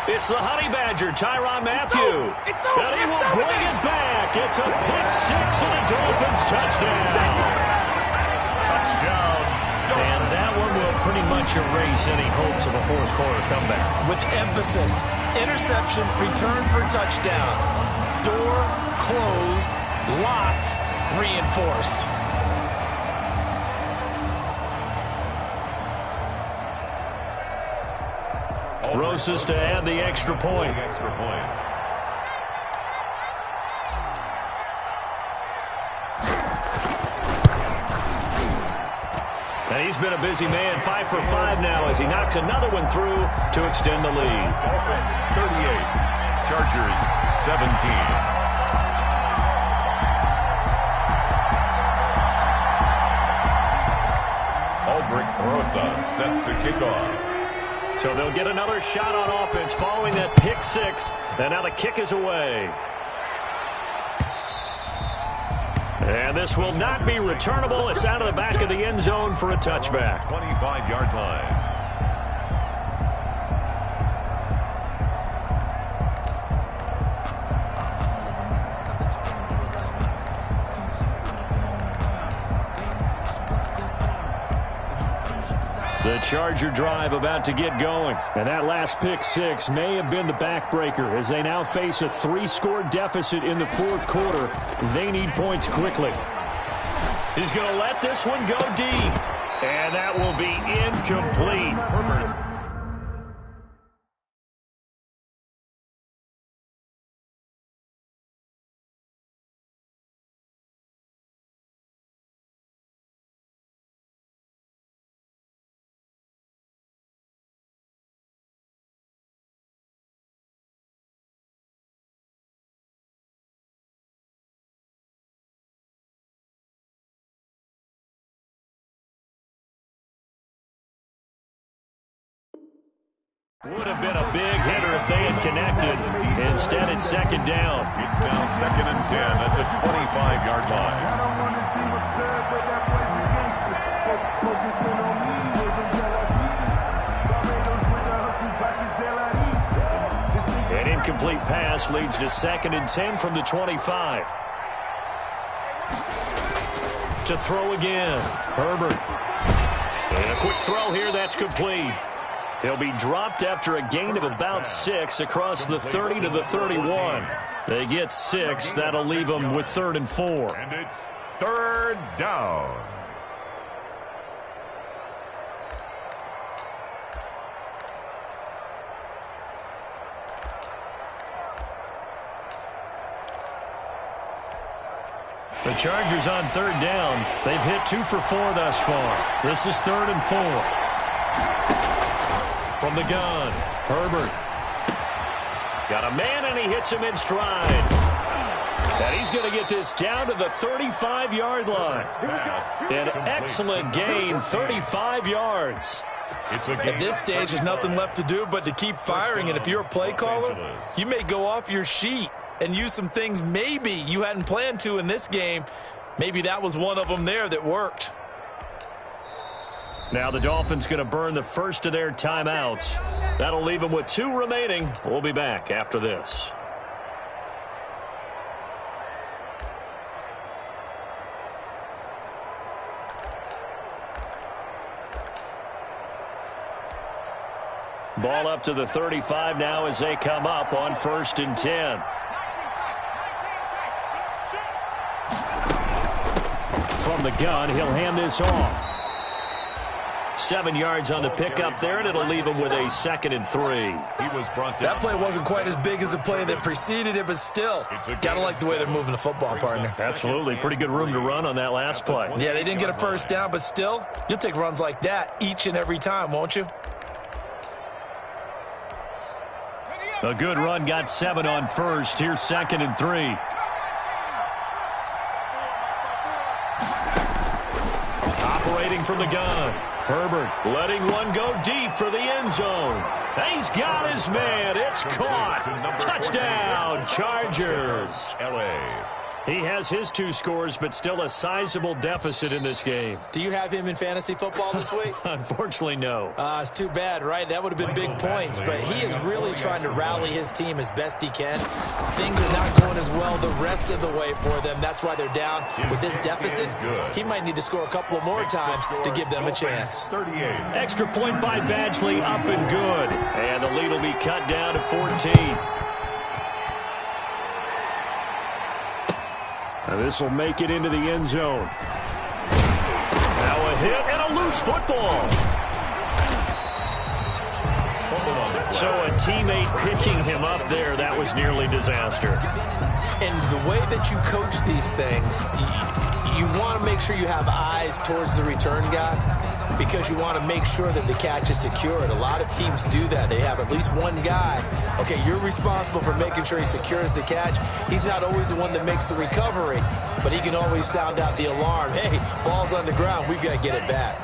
It's the Honey Badger, Tyrann Mathieu. And he will bring it back. It's a pick-6 and a Dolphins touchdown. Touchdown. And that one will pretty much erase any hopes of a fourth-quarter comeback. With emphasis, interception, return for touchdown. Door closed, locked, reinforced. Rosas to add the extra point. And he's been a busy man, 5 for 5 now as he knocks another one through to extend the lead. Dolphins 38, Chargers 17. Aldrich Rosas set to kick off. So they'll get another shot on offense following that pick-6. And now the kick is away. And this will not be returnable. It's out of the back of the end zone for a touchback. 25-yard line. The Charger drive about to get going. And that last pick-6 may have been the backbreaker as they now face a 3-score deficit in the 4th quarter. They need points quickly. He's going to let this one go deep. And that will be incomplete. Would have been a big hitter if they had connected. Instead, it's 2nd down. It's now 2nd and 10 at the 25-yard line. I don't want to see what's said, but that boy's a gangster. Focusing on me, live in Tel Aviv. Barbados with the hustle, practice Tel Aviv. An incomplete pass leads to 2nd and 10 from the 25. To throw again, Herbert. And a quick throw here, that's complete. He'll be dropped after a gain of about 6 across the 30 to the 31. They get 6. That'll leave them with 3rd and 4. And it's 3rd down. The Chargers on 3rd down. They've hit 2 for 4 thus far. This is 3rd and 4. From the gun, Herbert. Got a man, and he hits him in stride. And he's going to get this down to the 35-yard line. An excellent gain, 35 yards. At this stage, there's nothing left to do but to keep firing. And if you're a play caller, you may go off your sheet and use some things maybe you hadn't planned to in this game. Maybe that was one of them there that worked. Now the Dolphins going to burn the first of their timeouts. That'll leave them with 2 remaining. We'll be back after this. Ball up to the 35 now as they come up on 1st and 10. From the gun, he'll hand this off. 7 yards on the pickup there, and it'll leave him with a 2nd and 3. He was brought down. That play wasn't quite as big as the play that preceded it, but still, gotta like the way they're moving the football, partner. Absolutely. Pretty good room to run on that last play. Yeah, they didn't get a first down, but still, you'll take runs like that each and every time, won't you? A good run, got 7 on first. Here's 2nd and 3. Operating from the gun. Herbert letting one go deep for the end zone. He's got his man. It's caught. Touchdown, Chargers. L.A. He has his 2 scores, but still a sizable deficit in this game. Do you have him in fantasy football this week? Unfortunately, no. It's too bad, right? That would have been big points, but he is really trying to rally his team as best he can. Things are not going as well the rest of the way for them. That's why they're down. With this deficit, he might need to score a couple of more times to give them a chance. 38. Extra point by Badgley, up and good. And the lead will be cut down to 14. This will make it into the end zone. Now a hit and a loose football. So a teammate picking him up there, that was nearly disaster. And the way that you coach these things, you want to make sure you have eyes towards the return guy because you want to make sure that the catch is secured. A lot of teams do that. They have at least one guy. Okay, you're responsible for making sure he secures the catch. He's not always the one that makes the recovery, but he can always sound out the alarm. Hey, ball's on the ground. We've got to get it back.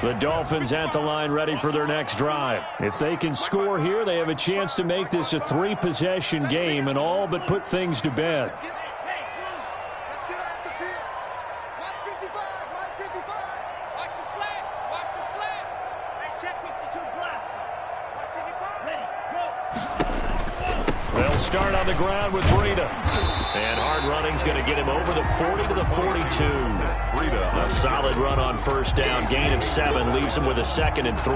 The Dolphins at the line ready for their next drive. If they can score here, they have a chance to make this a 3-possession game and all but put things to bed. Let's get off the field. Line 55, line 55. Watch the slants, watch the slant. Hey, check 52 blast. Watch it, go. They'll start on the ground with Breida. And hard running's going to get him over the 40 to the 42. A solid run on first down. Gain of 7 leaves him with a 2nd and 3.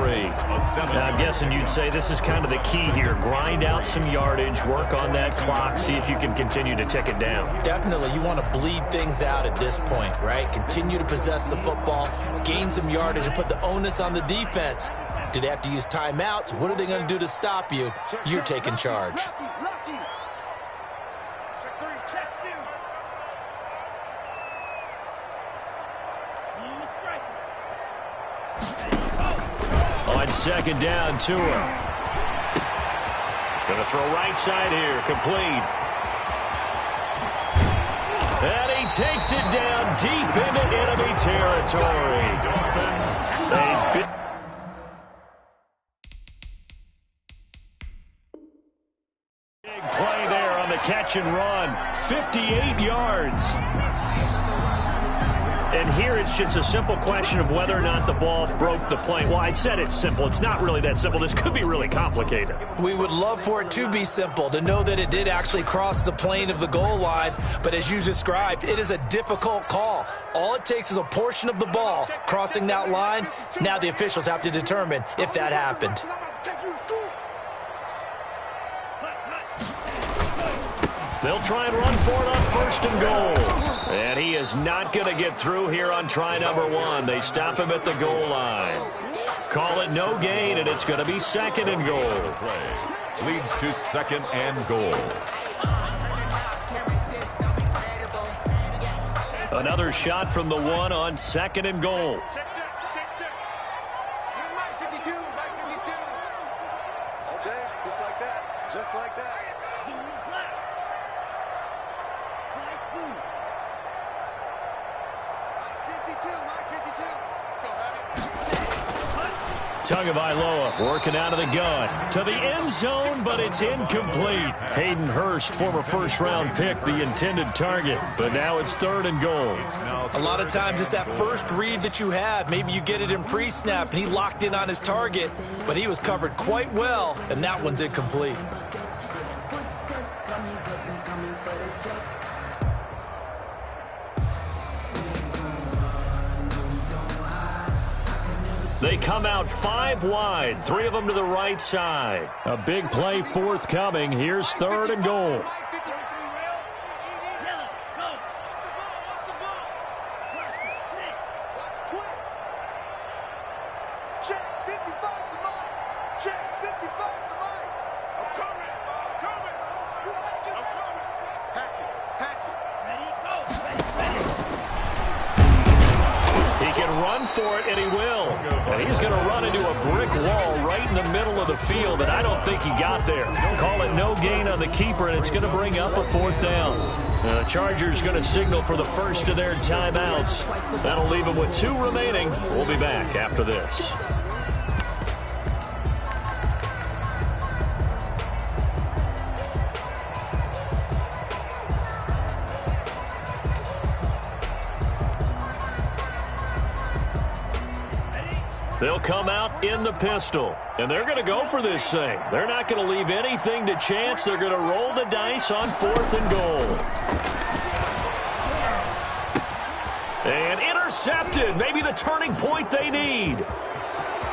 Now, I'm guessing you'd say this is kind of the key here. Grind out some yardage, work on that clock, see if you can continue to tick it down. Definitely, you want to bleed things out at this point, right? Continue to possess the football, gain some yardage, and put the onus on the defense. Do they have to use timeouts? What are they going to do to stop you? You're taking charge. Lucky. Check 3, check 2. On second down, Tua. Going to throw right side here, complete. And he takes it down deep into enemy territory. Big play there on the catch and run. 58 yards. And here it's just a simple question of whether or not the ball broke the plane. Well, I said it's simple. It's not really that simple. This could be really complicated. We would love for it to be simple, to know that it did actually cross the plane of the goal line. But as you described, it is a difficult call. All it takes is a portion of the ball crossing that line. Now the officials have to determine if that happened. They'll try and run for it on first and goal. And he is not going to get through here on try number 1. They stop him at the goal line. Call it no gain, and it's going to be 2nd and goal. Leads to 2nd and goal. Another shot from the 1 on 2nd and goal. Check. Line 52, line 52. Okay, just like that. Just like that. Tagovailoa working out of the gun to the end zone, but it's incomplete. Hayden Hurst, former first-round pick, the intended target, but now it's 3rd and goal. A lot of times it's that first read that you have. Maybe you get it in pre-snap, and he locked in on his target, but he was covered quite well, and that one's incomplete. They come out 5 wide, 3 of them to the right side. A big play forthcoming. Here's 3rd and goal. 55 to Mike. I'm coming. I'm coming. I'm coming. Hatchet. Hatchet. Ready, go. Ready. He can run for it, and he will. And he's going to run into a brick wall right in the middle of the field, and I don't think he got there. Call it no gain on the keeper, and it's going to bring up a 4th down. The Chargers going to signal for the first of their timeouts. That'll leave them with 2 remaining. We'll be back after this. They'll come out in the pistol, and they're going to go for this thing. They're not going to leave anything to chance. They're going to roll the dice on 4th and goal. And intercepted. Maybe the turning point they need.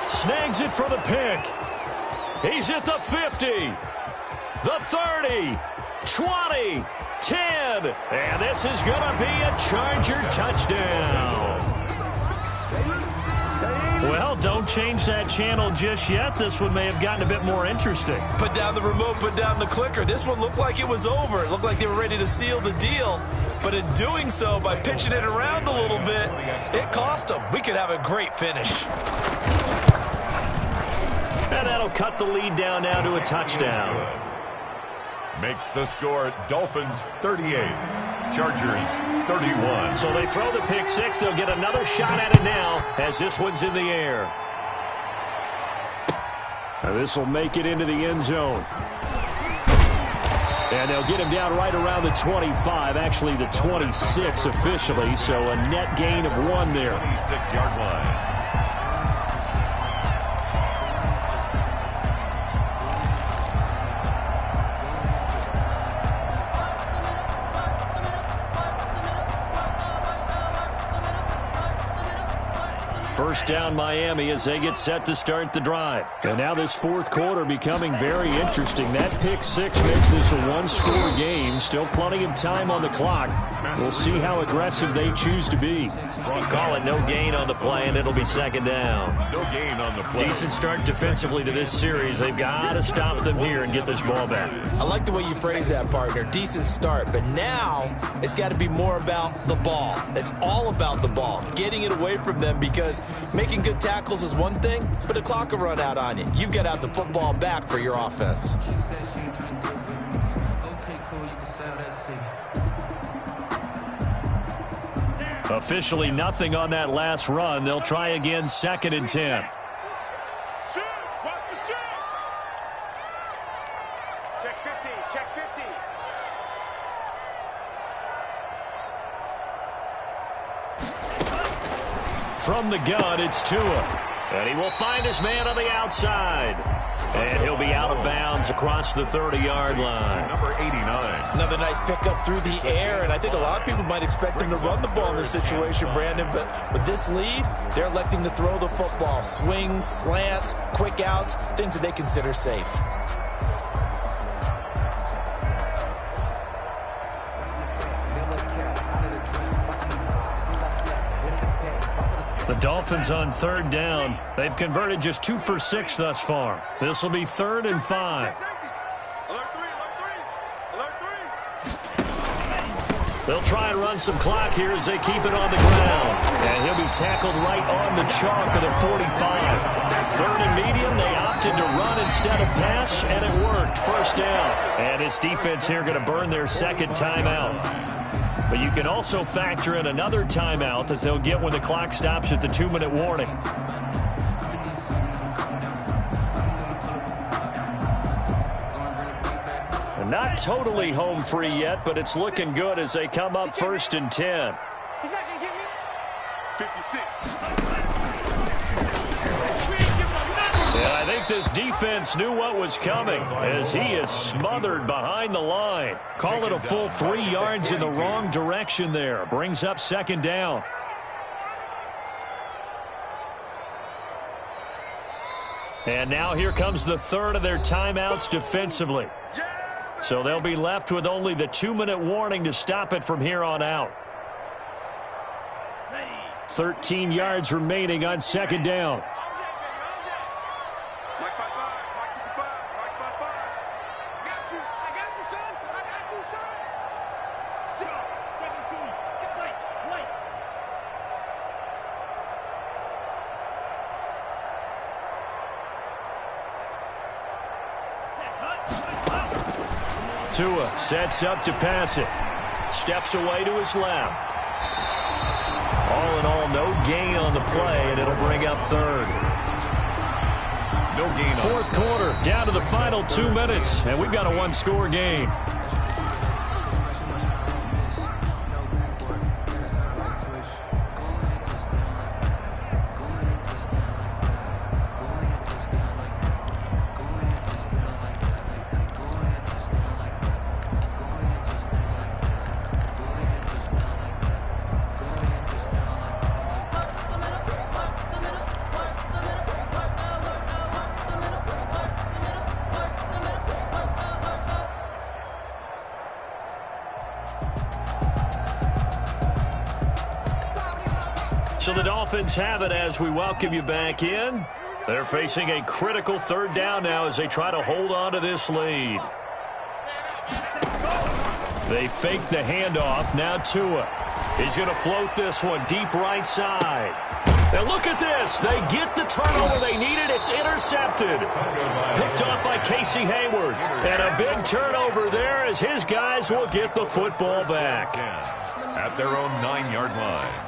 Snags it for the pick. He's at the 50, the 30, 20, 10. And this is going to be a Charger touchdown. Well, don't change that channel just yet. This one may have gotten a bit more interesting. Put down the remote, put down the clicker. This one looked like it was over. It looked like they were ready to seal the deal. But in doing so, by pitching it around a little bit, it cost them. We could have a great finish. And that'll cut the lead down now to a touchdown. Makes the score Dolphins 38, Chargers 31. So they throw the pick 6. They'll get another shot at it now as this one's in the air. Now this will make it into the end zone. And they'll get him down right around the 25, actually the 26 officially, so a net gain of 1 there. 26-yard line. First down Miami as they get set to start the drive. And now this 4th quarter becoming very interesting. That pick 6 makes this a 1-score game. Still plenty of time on the clock. We'll see how aggressive they choose to be. Call it no gain on the play, and it'll be 2nd down. No gain on the play. Decent start defensively to this series. They've got to stop them here and get this ball back. I like the way you phrase that, partner. Decent start. But now it's got to be more about the ball. It's all about the ball. Getting it away from them, because making good tackles is one thing, but the clock will run out on you. You've got to have the football back for your offense. Officially nothing on that last run. They'll try again, 2nd and 10. Shoot! Watch the shoot! Check 50. Check 50. From the gun, it's Tua. And he will find his man on the outside. And he'll be out of bounds across the 30-yard line. Number 89. Another nice pickup through the air, and I think a lot of people might expect him to run the ball in this situation, Brandon, but with this lead, they're electing to throw the football. Swings, slants, quick outs, things that they consider safe. The Dolphins on 3rd down. They've converted just 2 for 6 thus far. This will be 3rd and 5. They'll try and run some clock here as they keep it on the ground. And he'll be tackled right on the chalk of the 45. 3rd and medium, they opted to run instead of pass, and it worked. 1st down. And this defense here going to burn their 2nd timeout. But you can also factor in another timeout that they'll get when the clock stops at the 2-minute warning. Not totally home free yet, but it's looking good as they come up 1st and 10. He's not going to give you 56. And I think this defense knew what was coming as he is smothered behind the line. Call it a full 3 yards in the wrong direction there. Brings up 2nd down. And now here comes the 3rd of their timeouts defensively. So they'll be left with only the 2-minute warning to stop it from here on out. 13 yards remaining on 2nd down. Tua sets up to pass it. Steps away to his left. All in all, no gain on the play, and it'll bring up third. No gain. Fourth quarter, down to the final 2 minutes, and we've got a one-score game. So the Dolphins have it as we welcome you back in. They're facing a critical third down now as they try to hold on to this lead. They fake the handoff. Now Tua. He's going to float this one deep right side. And look at this. They get the turnover they needed. It's intercepted. Picked off by Casey Hayward. And a big turnover there as his guys will get the football back. At their own 9-yard line.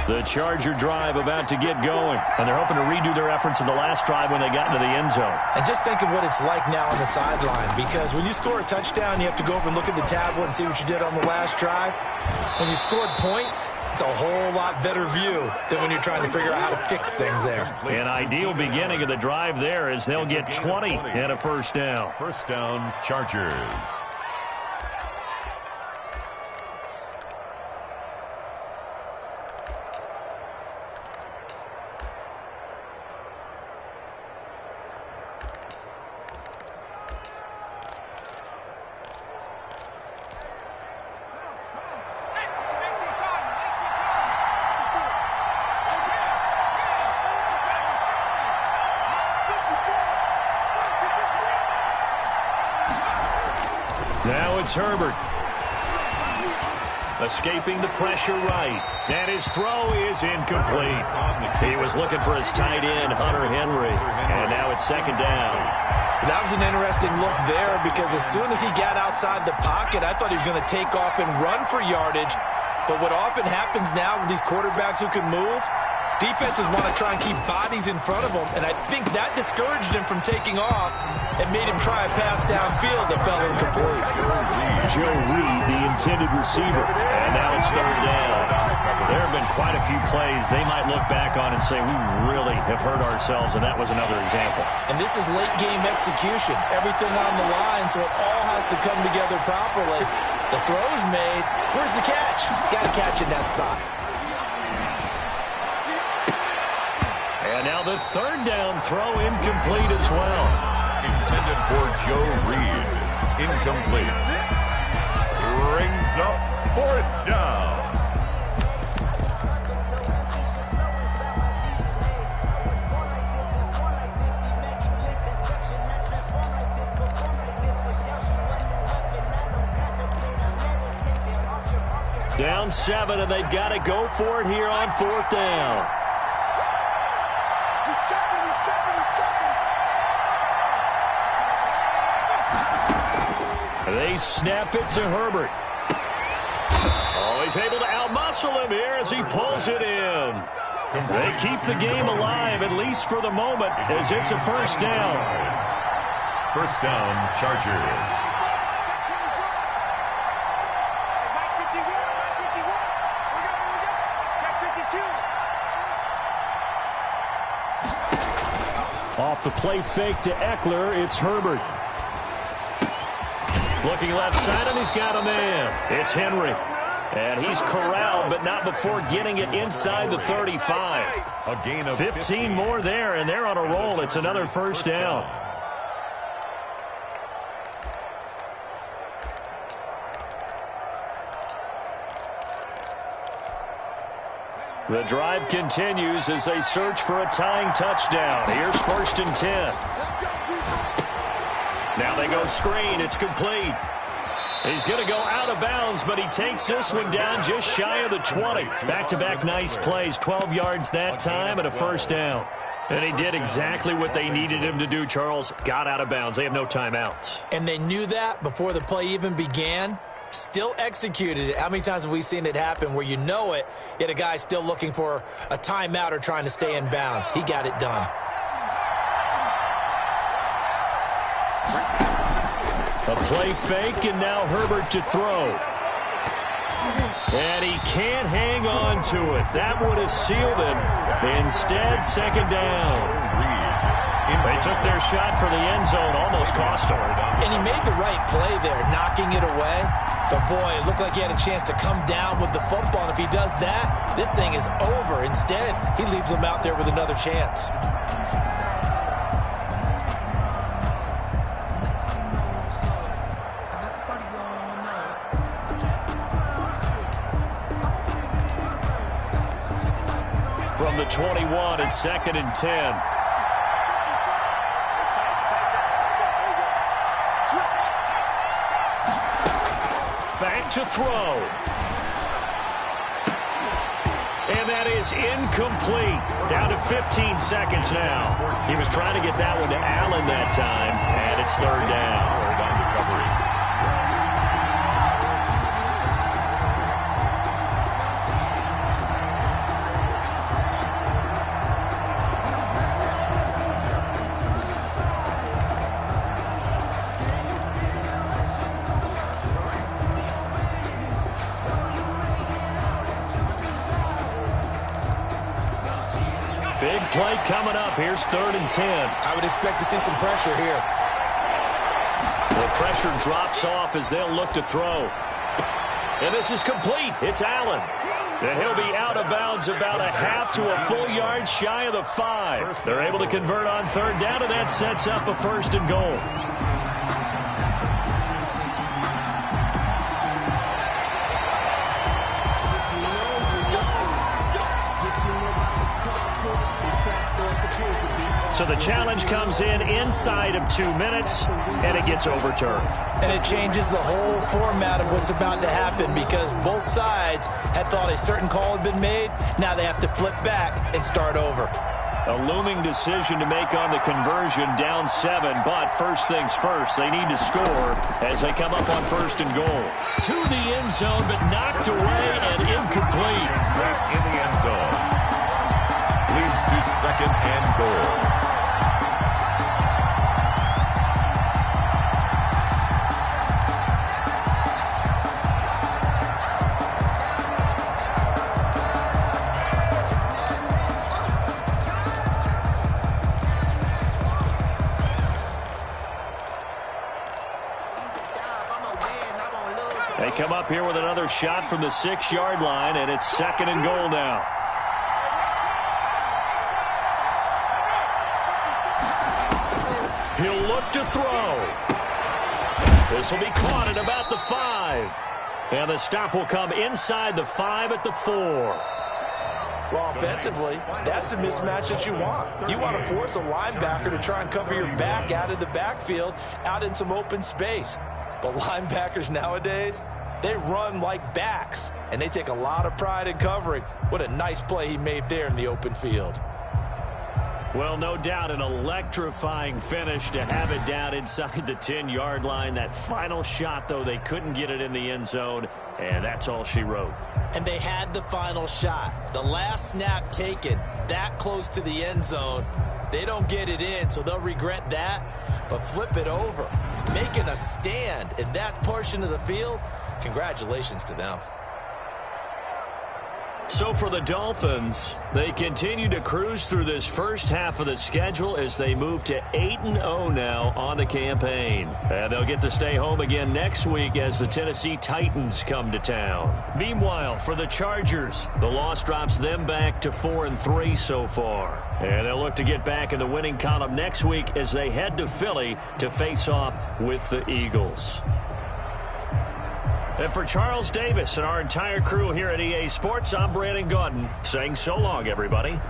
The Charger drive about to get going, and they're hoping to redo their efforts in the last drive when they got into the end zone. And just think of what it's like now on the sideline, because when you score a touchdown, you have to go over and look at the tablet and see what you did on the last drive. When you scored points, it's a whole lot better view than when you're trying to figure out how to fix things there. An ideal beginning of the drive there is they'll get 20 and a first down. First down, Chargers. Now it's Herbert. Escaping the pressure right. And his throw is incomplete. He was looking for his tight end, Hunter Henry. And now it's second down. That was an interesting look there because as soon as he got outside the pocket, I thought he was going to take off and run for yardage. But what often happens now with these quarterbacks who can move, defenses want to try and keep bodies in front of them, and I think that discouraged him from taking off and made him try a pass downfield that fell incomplete. Joe Reed, the intended receiver, and now it's third down. There have been quite a few plays they might look back on and say, we really have hurt ourselves, and that was another example. And this is late-game execution. Everything on the line, so it all has to come together properly. The throw's made. Where's the catch? Got to catch in that spot. And now the third down throw incomplete as well. Intended for Joe Reed. Incomplete. Brings up fourth down. Down 7, and they've got to go for it here on fourth down. He's checking, he's checking, he's checking. They snap it to Herbert. Oh, he's able to outmuscle him here as he pulls it in. They keep the game alive, at least for the moment, as it's a first down. First down, Chargers. Off the play fake to Eckler, it's Herbert. Looking left side, and he's got a man. It's Henry. And he's corralled, but not before getting it inside the 35. A gain of 15 more there, and they're on a roll. It's another first down. The drive continues as they search for a tying touchdown. Here's 1st and 10. Now they go screen. It's complete. He's going to go out of bounds, but he takes this one down just shy of the 20. Back-to-back nice plays, 12 yards that time and a 1st down. And he did exactly what they needed him to do, Charles. Got out of bounds. They have no timeouts. And they knew that before the play even began. Still executed it. How many times have we seen it happen where you know it, yet a guy's still looking for a timeout or trying to stay in bounds? He got it done. A play fake, and now Herbert to throw. And he can't hang on to it. That would have sealed him. Instead, 2nd down. They took their shot for the end zone, almost cost him. And he made the right play there, knocking it away. But, boy, it looked like he had a chance to come down with the football. And if he does that, this thing is over. Instead, he leaves him out there with another chance. From the 21, it's 2nd and 10. Back to throw. And that is incomplete. Down to 15 seconds now. He was trying to get that one to Allen that time, and it's 3rd down. On recovery. Big play coming up. Here's 3rd and 10. I would expect to see some pressure here. The pressure drops off as they'll look to throw. And this is complete. It's Allen. And he'll be out of bounds about a half to a full yard shy of the 5. They're able to convert on 3rd down, and that sets up a 1st and goal. So the challenge comes in inside of 2 minutes, and it gets overturned. And it changes the whole format of what's about to happen because both sides had thought a certain call had been made. Now they have to flip back and start over. A looming decision to make on the conversion, down 7, but first things first, they need to score as they come up on 1st and goal. To the end zone, but knocked away and incomplete. Back in the end zone. Leads to 2nd and goal. They come up here with another shot from the 6-yard line, and it's 2nd and goal now. He'll look to throw. This will be caught at about the 5. And the stop will come inside the 5 at the 4. Well, offensively, that's the mismatch that you want. You want to force a linebacker to try and cover your back out of the backfield, out in some open space. But linebackers nowadays, they run like backs, and they take a lot of pride in covering. What a nice play he made there in the open field. Well, no doubt an electrifying finish to have it down inside the 10-yard line. That final shot, though, they couldn't get it in the end zone, and that's all she wrote. And they had the final shot. The last snap taken that close to the end zone. They don't get it in, so they'll regret that. But flip it over, making a stand in that portion of the field, congratulations to them. So for the Dolphins, they continue to cruise through this first half of the schedule as they move to 8-0 now on the campaign. And they'll get to stay home again next week as the Tennessee Titans come to town. Meanwhile, for the Chargers, the loss drops them back to 4-3 so far. And they'll look to get back in the winning column next week as they head to Philly to face off with the Eagles. And for Charles Davis and our entire crew here at EA Sports, I'm Brandon Gaudin saying so long, everybody.